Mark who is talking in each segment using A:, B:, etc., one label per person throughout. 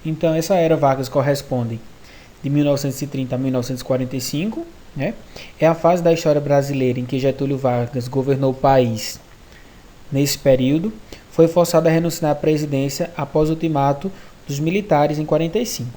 A: Então, essa era Vargas corresponde de 1930 a 1945, né? É a fase da história brasileira em que Getúlio Vargas governou o país. Nesse período, foi forçado a renunciar à presidência após o ultimato dos militares em 45.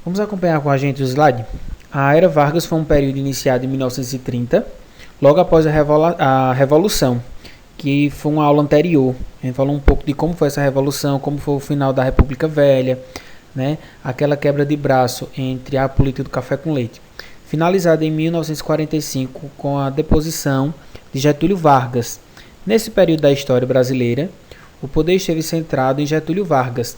A: Vamos acompanhar com a gente o slide? A Era Vargas foi um período iniciado em 1930, logo após a Revolução, que foi uma aula anterior. A gente falou um pouco de como foi essa Revolução, como foi o final da República Velha, né? Aquela quebra de braço entre a política do café com leite. Finalizada em 1945 com a deposição de Getúlio Vargas. Nesse período da história brasileira, o poder esteve centrado em Getúlio Vargas,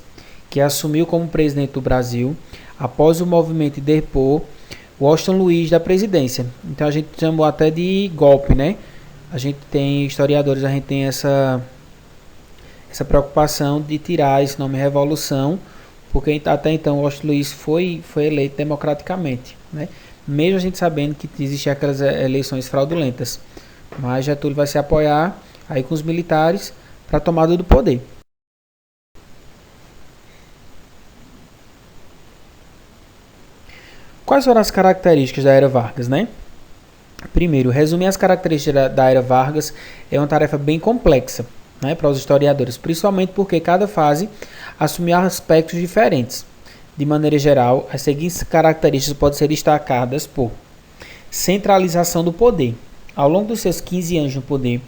A: que assumiu como presidente do Brasil após o movimento de depor Washington Luiz da presidência. Então a gente chamou até de golpe, né? A gente tem historiadores, a gente tem essa preocupação de tirar esse nome Revolução, porque até então Washington Luiz foi eleito democraticamente, né? Mesmo a gente sabendo que existiam aquelas eleições fraudulentas. Mas Getúlio vai se apoiar aí com os militares para a tomada do poder. Quais foram as características da Era Vargas, né? Primeiro, resumir as características da Era Vargas é uma tarefa bem complexa, né, para os historiadores, principalmente porque cada fase assumiu aspectos diferentes. De maneira geral, as seguintes características podem ser destacadas por centralização do poder. Ao longo dos seus 15 anos no poder,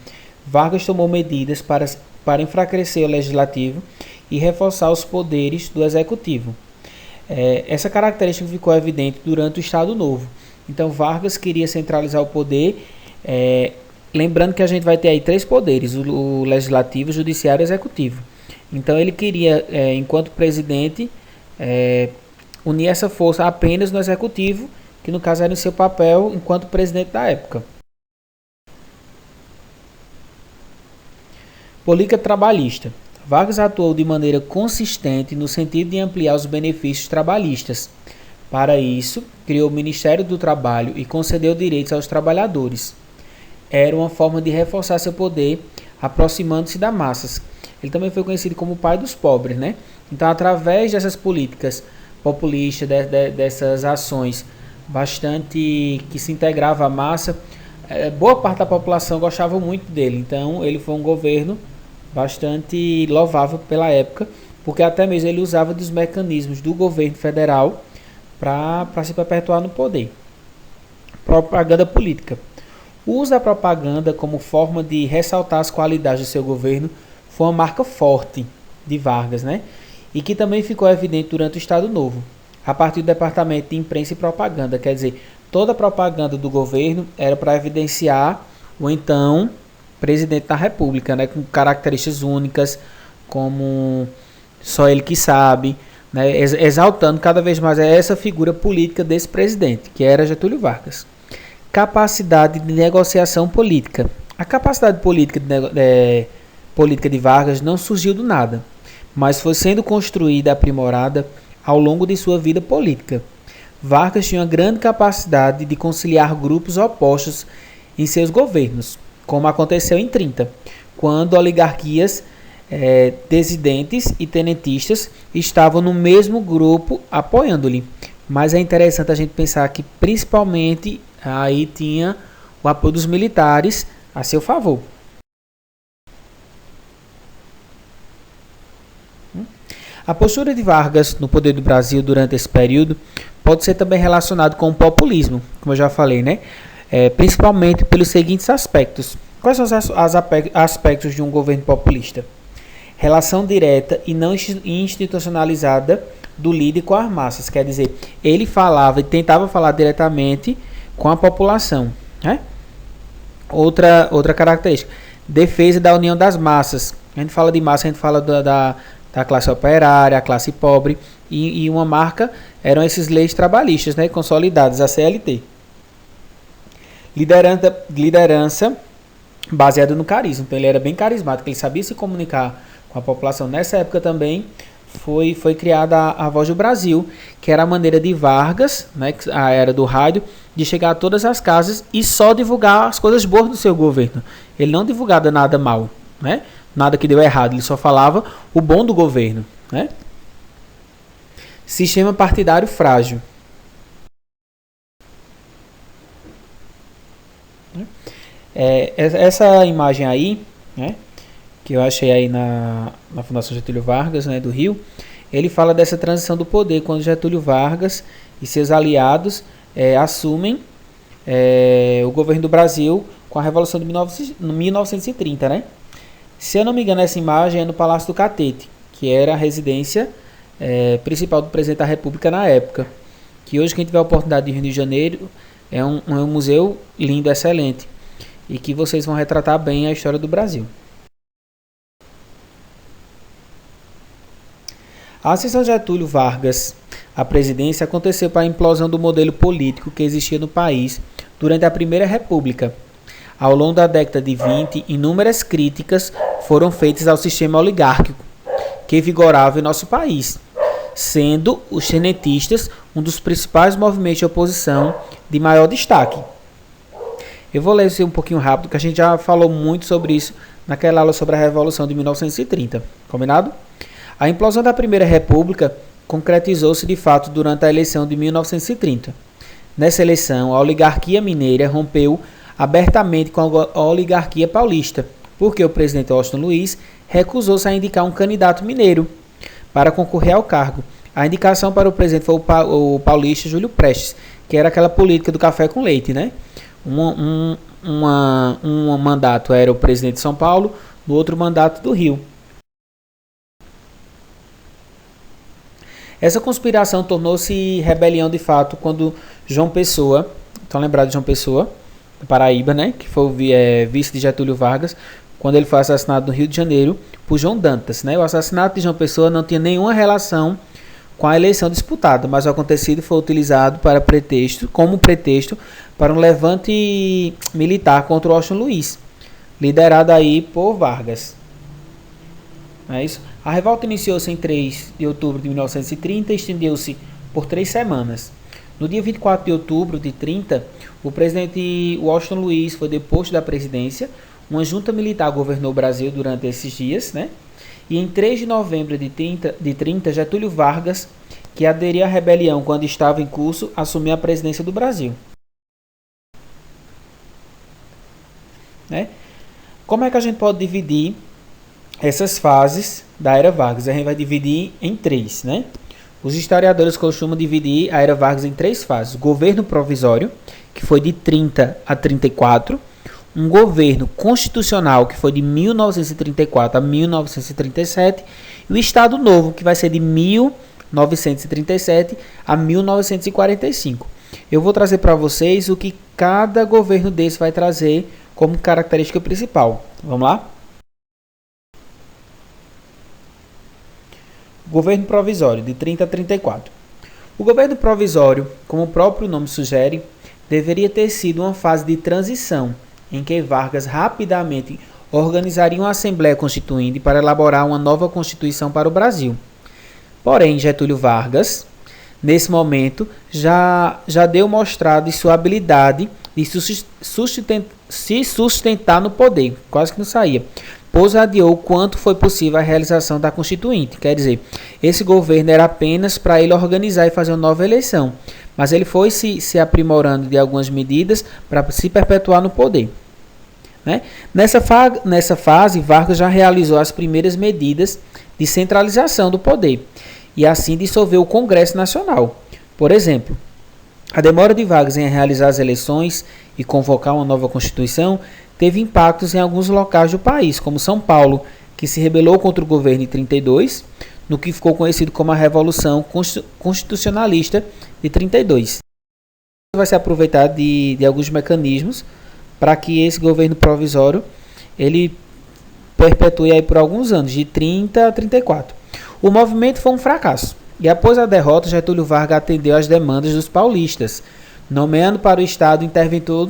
A: Vargas tomou medidas para enfraquecer o legislativo e reforçar os poderes do executivo. Essa característica ficou evidente durante o Estado Novo. Então, Vargas queria centralizar o poder, lembrando que a gente vai ter aí 3 poderes, o legislativo, o judiciário e o executivo. Então, ele queria, enquanto presidente, unir essa força apenas no executivo, que no caso era o seu papel enquanto presidente da época. Política trabalhista. Vargas atuou de maneira consistente no sentido de ampliar os benefícios trabalhistas. Para isso, criou o Ministério do Trabalho e concedeu direitos aos trabalhadores. Era uma forma de reforçar seu poder, aproximando-se das massas. Ele também foi conhecido como o pai dos pobres, né? Então, através dessas políticas populistas, dessas ações bastante que se integrava à massa, boa parte da população gostava muito dele. Então, ele foi um governo bastante louvável pela época, porque até mesmo ele usava dos mecanismos do governo federal para se perpetuar no poder. Propaganda política. O uso da propaganda como forma de ressaltar as qualidades do seu governo foi uma marca forte de Vargas, né? E que também ficou evidente durante o Estado Novo, a partir do Departamento de Imprensa e Propaganda. Quer dizer, toda a propaganda do governo era para evidenciar o então presidente da República, né? Com características únicas, como só ele que sabe, né? Exaltando cada vez mais essa figura política desse presidente, que era Getúlio Vargas. Capacidade de negociação política. A capacidade política de Vargas não surgiu do nada, mas foi sendo construída e aprimorada ao longo de sua vida política. Vargas tinha uma grande capacidade de conciliar grupos opostos em seus governos, como aconteceu em 30, quando oligarquias, dissidentes e tenentistas estavam no mesmo grupo apoiando-lhe. Mas é interessante a gente pensar que principalmente aí tinha o apoio dos militares a seu favor. A postura de Vargas no poder do Brasil durante esse período pode ser também relacionado com o populismo, como eu já falei, né? Principalmente pelos seguintes aspectos. Quais são os aspectos de um governo populista? Relação direta e não institucionalizada do líder com as massas. Quer dizer, ele falava e tentava falar diretamente com a população, né? Outra característica, defesa da união das massas. A gente fala de massa, a gente fala da classe operária, a classe pobre, e uma marca eram essas leis trabalhistas, né, consolidadas, a CLT. Liderança baseada no carisma. Então ele era bem carismático, ele sabia se comunicar com a população. Nessa época também foi criada a Voz do Brasil, que era a maneira de Vargas, né, a era do rádio, de chegar a todas as casas e só divulgar as coisas boas do seu governo. Ele não divulgava nada mal. né? Nada que deu errado, ele só falava o bom do governo, né? Sistema partidário frágil. Essa imagem aí, né, que eu achei aí na Fundação Getúlio Vargas, né, do Rio, ele fala dessa transição do poder, quando Getúlio Vargas e seus aliados assumem o governo do Brasil com a Revolução de 1930, né? Se eu não me engano, essa imagem é no Palácio do Catete, que era a residência principal do presidente da República na época. Que hoje, quem tiver a oportunidade de ir no Rio de Janeiro, é um museu lindo, excelente, e que vocês vão retratar bem a história do Brasil. A ascensão de Getúlio Vargas à presidência aconteceu para a implosão do modelo político que existia no país durante a Primeira República. Ao longo da década de 20, inúmeras críticas foram feitas ao sistema oligárquico que vigorava em nosso país, sendo os tenetistas um dos principais movimentos de oposição de maior destaque. Eu vou ler isso um pouquinho rápido, que a gente já falou muito sobre isso naquela aula sobre a Revolução de 1930. Combinado? A implosão da Primeira República concretizou-se de fato durante a eleição de 1930. Nessa eleição, a oligarquia mineira rompeu abertamente com a oligarquia paulista, porque o presidente Washington Luiz recusou-se a indicar um candidato mineiro para concorrer ao cargo. A indicação para o presidente foi o paulista Júlio Prestes, que era aquela política do café com leite, né? Um mandato era o presidente de São Paulo, no outro mandato do Rio. Essa conspiração tornou-se rebelião de fato quando João Pessoa, estão lembrados de João Pessoa, da Paraíba, né, que foi o vice de Getúlio Vargas, quando ele foi assassinado no Rio de Janeiro por João Dantas, né? O assassinato de João Pessoa não tinha nenhuma relação com a eleição disputada, mas o acontecido foi utilizado como pretexto para um levante militar contra o Washington Luiz, liderado aí por Vargas. É isso? A revolta iniciou-se em 3 de outubro de 1930 e estendeu-se por 3 semanas. No dia 24 de outubro de 30, o presidente Washington Luiz foi deposto da presidência. Uma junta militar governou o Brasil durante esses dias, né? E em 3 de novembro de 30, Getúlio Vargas, que aderiu à rebelião quando estava em curso, assumiu a presidência do Brasil. Né? Como é que a gente pode dividir essas fases da Era Vargas? A gente vai dividir em 3, né? Os historiadores costumam dividir a Era Vargas em 3 fases. O governo provisório, que foi de 30 a 34. Um governo constitucional, que foi de 1934 a 1937. E o Estado Novo, que vai ser de 1937 a 1945. Eu vou trazer para vocês o que cada governo desse vai trazer como característica principal. Vamos lá? Governo provisório, de 30 a 34. O governo provisório, como o próprio nome sugere, deveria ter sido uma fase de transição, em que Vargas rapidamente organizaria uma Assembleia Constituinte para elaborar uma nova Constituição para o Brasil. Porém, Getúlio Vargas, nesse momento, já deu mostrado de sua habilidade de se sustentar no poder, quase que não saía, pois adiou quanto foi possível a realização da Constituinte. Quer dizer, esse governo era apenas para ele organizar e fazer uma nova eleição, mas ele foi se aprimorando de algumas medidas para se perpetuar no poder. Né? Nessa fase, Vargas já realizou as primeiras medidas de centralização do poder e assim dissolveu o Congresso Nacional. Por exemplo, a demora de Vargas em realizar as eleições e convocar uma nova Constituição teve impactos em alguns locais do país, como São Paulo, que se rebelou contra o governo em 32, no que ficou conhecido como a Revolução Constitucionalista de 32. Vai se aproveitar de alguns mecanismos para que esse governo provisório ele perpetue aí por alguns anos, de 30 a 34. O movimento foi um fracasso, e após a derrota, Getúlio Vargas atendeu às demandas dos paulistas, nomeando para o Estado interventor,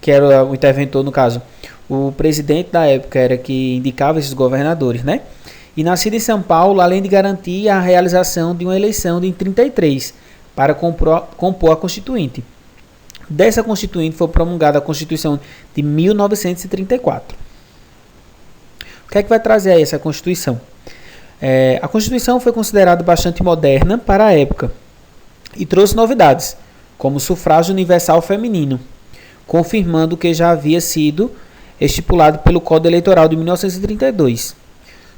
A: que era o interventor no caso, o presidente da época era que indicava esses governadores, né? E nascido em São Paulo, além de garantir a realização de uma eleição em 33 para compor a Constituinte. Dessa Constituinte foi promulgada a Constituição de 1934. O que é que vai trazer aí essa Constituição? A Constituição foi considerada bastante moderna para a época e trouxe novidades, como o sufrágio universal feminino, confirmando o que já havia sido estipulado pelo Código Eleitoral de 1932.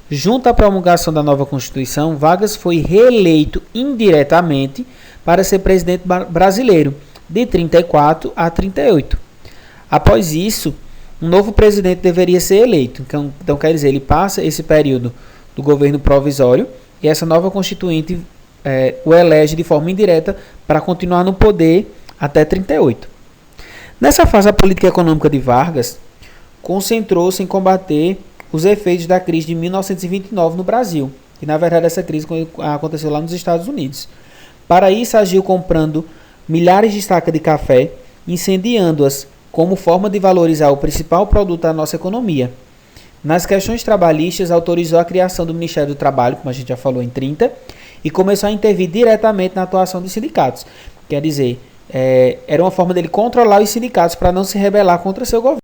A: Junto à promulgação da nova Constituição, Vargas foi reeleito indiretamente para ser presidente brasileiro, de 34 a 38. Após isso, um novo presidente deveria ser eleito. Então quer dizer, ele passa esse período do governo provisório e essa nova Constituinte o elege de forma indireta para continuar no poder até 38. Nessa fase, a política econômica de Vargas concentrou-se em combater os efeitos da crise de 1929 no Brasil. E, na verdade, essa crise aconteceu lá nos Estados Unidos. Para isso, agiu comprando milhares de sacas de café, incendiando-as como forma de valorizar o principal produto da nossa economia. Nas questões trabalhistas, autorizou a criação do Ministério do Trabalho, como a gente já falou, em 30, e começou a intervir diretamente na atuação dos sindicatos. Quer dizer, era uma forma dele controlar os sindicatos para não se rebelar contra seu governo.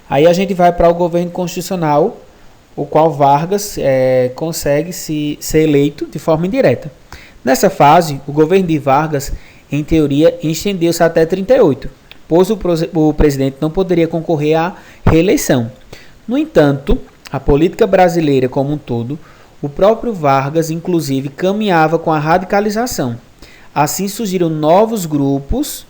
A: Aí a gente vai para o governo constitucional, o qual Vargas consegue ser eleito de forma indireta. Nessa fase, o governo de Vargas, em teoria, estendeu-se até 38, pois o presidente não poderia concorrer à reeleição. No entanto, a política brasileira como um todo, o próprio Vargas, inclusive, caminhava com a radicalização. Assim surgiram novos grupos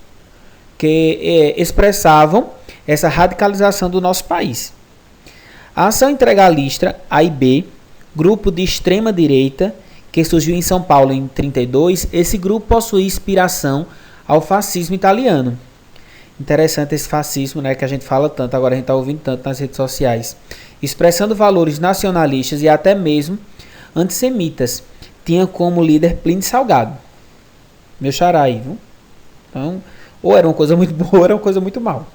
A: que expressavam essa radicalização do nosso país. A Ação Integralista, AIB, grupo de extrema direita, que surgiu em São Paulo em 32, esse grupo possui inspiração ao fascismo italiano. Interessante esse fascismo, né, que a gente fala tanto, agora a gente está ouvindo tanto nas redes sociais. Expressando valores nacionalistas e até mesmo antissemitas. Tinha como líder Plínio Salgado. Meu xará aí, viu? Então, ou era uma coisa muito boa ou era uma coisa muito mal.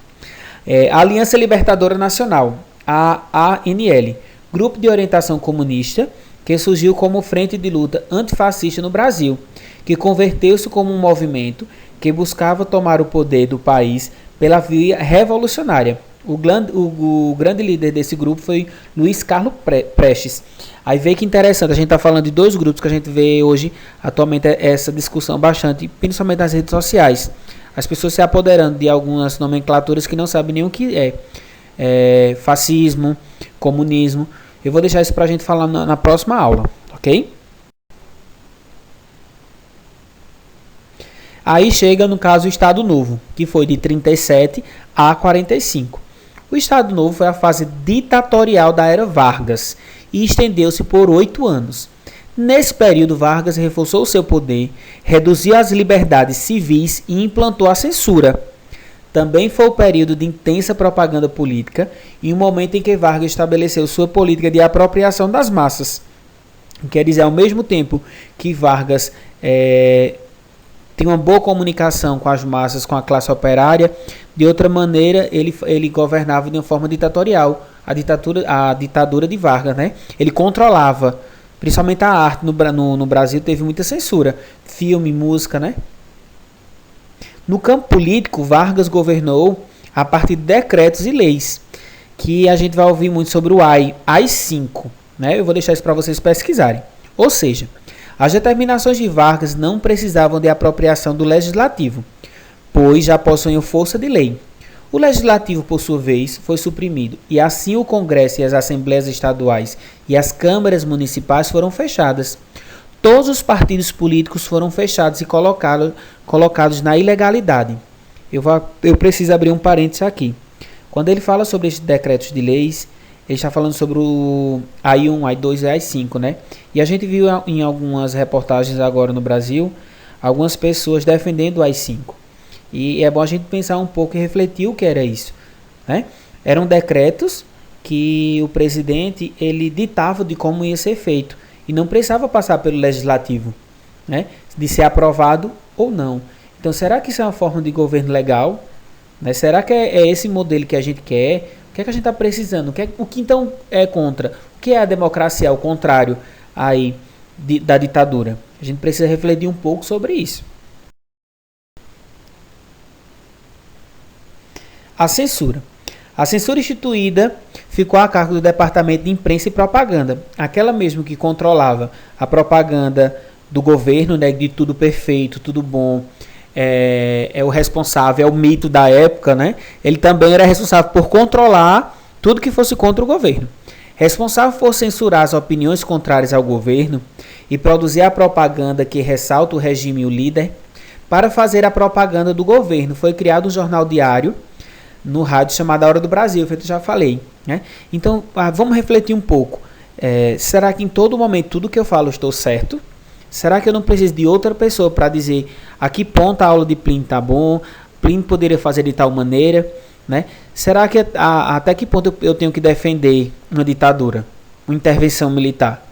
A: A Aliança Libertadora Nacional, a ANL, grupo de orientação comunista, que surgiu como frente de luta antifascista no Brasil, que converteu-se como um movimento que buscava tomar o poder do país pela via revolucionária. O grande líder desse grupo foi Luiz Carlos Prestes. Aí vê que interessante, a gente está falando de dois grupos que a gente vê hoje, atualmente, essa discussão bastante, principalmente nas redes sociais. As pessoas se apoderando de algumas nomenclaturas que não sabem nem o que é fascismo, comunismo. Eu vou deixar isso para a gente falar na próxima aula, ok? Aí chega, no caso, o Estado Novo, que foi de 37 a 45. O Estado Novo foi a fase ditatorial da era Vargas e estendeu-se por 8 anos. Nesse período, Vargas reforçou seu poder, reduziu as liberdades civis e implantou a censura. Também foi o período de intensa propaganda política e um momento em que Vargas estabeleceu sua política de apropriação das massas. Quer dizer, ao mesmo tempo que Vargas tem uma boa comunicação com as massas, com a classe operária, de outra maneira ele governava de uma forma ditatorial, a ditadura de Vargas, né? Ele controlava, principalmente a arte no Brasil, teve muita censura, filme, música, né? No campo político, Vargas governou a partir de decretos e leis, que a gente vai ouvir muito sobre o AI-5, né? Eu vou deixar isso para vocês pesquisarem. Ou seja, as determinações de Vargas não precisavam de apropriação do Legislativo, pois já possuíam força de lei. O Legislativo, por sua vez, foi suprimido, e assim o Congresso e as Assembleias Estaduais e as Câmaras Municipais foram fechadas. Todos os partidos políticos foram fechados e colocados na ilegalidade. Eu preciso abrir um parênteses aqui. Quando ele fala sobre esses decretos de leis, ele está falando sobre o AI-1, AI-2 e AI-5, né? E a gente viu em algumas reportagens agora no Brasil, algumas pessoas defendendo o AI-5. E é bom a gente pensar um pouco e refletir o que era isso, né? Eram decretos que o presidente ele ditava de como ia ser feito e não precisava passar pelo legislativo, né? De ser aprovado ou não. Então, será que isso é uma forma de governo legal? Né? Será que é esse modelo que a gente quer? O que é que a gente está precisando? O que então é contra? O que é a democracia, ao contrário aí da ditadura? A gente precisa refletir um pouco sobre isso. A censura. A censura instituída ficou a cargo do Departamento de Imprensa e Propaganda, aquela mesmo que controlava a propaganda do governo, né, de tudo perfeito, tudo bom, é o responsável, é o mito da época, né? Ele também era responsável por controlar tudo que fosse contra o governo. Responsável por censurar as opiniões contrárias ao governo e produzir a propaganda que ressalta o regime e o líder. Para fazer a propaganda do governo, foi criado um jornal diário no rádio chamado A Hora do Brasil, que eu já falei, né? Então, vamos refletir um pouco. Será que em todo momento tudo que eu falo estou certo? Será que eu não preciso de outra pessoa para dizer a que ponto a aula de Plínio está bom, Plínio poderia fazer de tal maneira, né? Será que até que ponto eu tenho que defender uma ditadura, uma intervenção militar?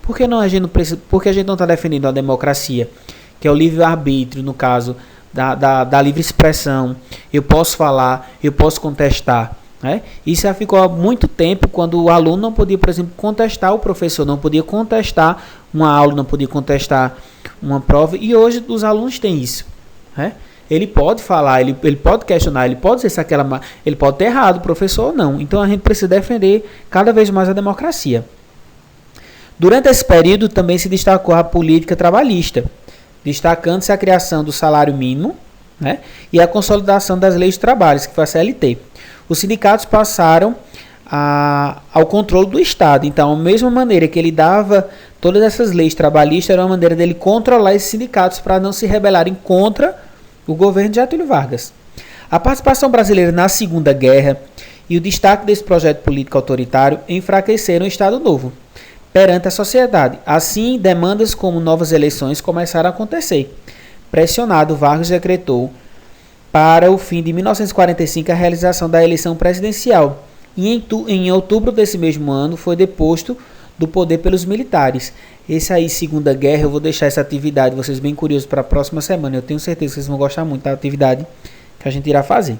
A: Por que a gente não está defendendo a democracia, que é o livre-arbítrio, no caso da livre expressão? Eu posso falar, eu posso contestar, né? Isso já ficou há muito tempo, quando o aluno não podia, por exemplo, contestar o professor, não podia contestar uma aula, não podia contestar uma prova, e hoje os alunos têm isso, né? Ele pode falar, ele pode questionar, ele pode dizer se ele pode ter errado, o professor não. Então a gente precisa defender cada vez mais a democracia. Durante esse período também se destacou a política trabalhista, destacando-se a criação do salário mínimo, né, e a consolidação das leis de trabalho, que foi a CLT. Os sindicatos passaram ao controle do Estado. Então, a mesma maneira que ele dava todas essas leis trabalhistas, era uma maneira dele controlar esses sindicatos para não se rebelarem contra o governo de Getúlio Vargas. A participação brasileira na Segunda Guerra e o destaque desse projeto político autoritário enfraqueceram o Estado Novo perante a sociedade. Assim, demandas como novas eleições começaram a acontecer. Pressionado, Vargas decretou para o fim de 1945 a realização da eleição presidencial. E em outubro desse mesmo ano foi deposto do poder pelos militares. Esse aí, Segunda Guerra, eu vou deixar essa atividade, vocês bem curiosos, para a próxima semana. Eu tenho certeza que vocês vão gostar muito da atividade que a gente irá fazer.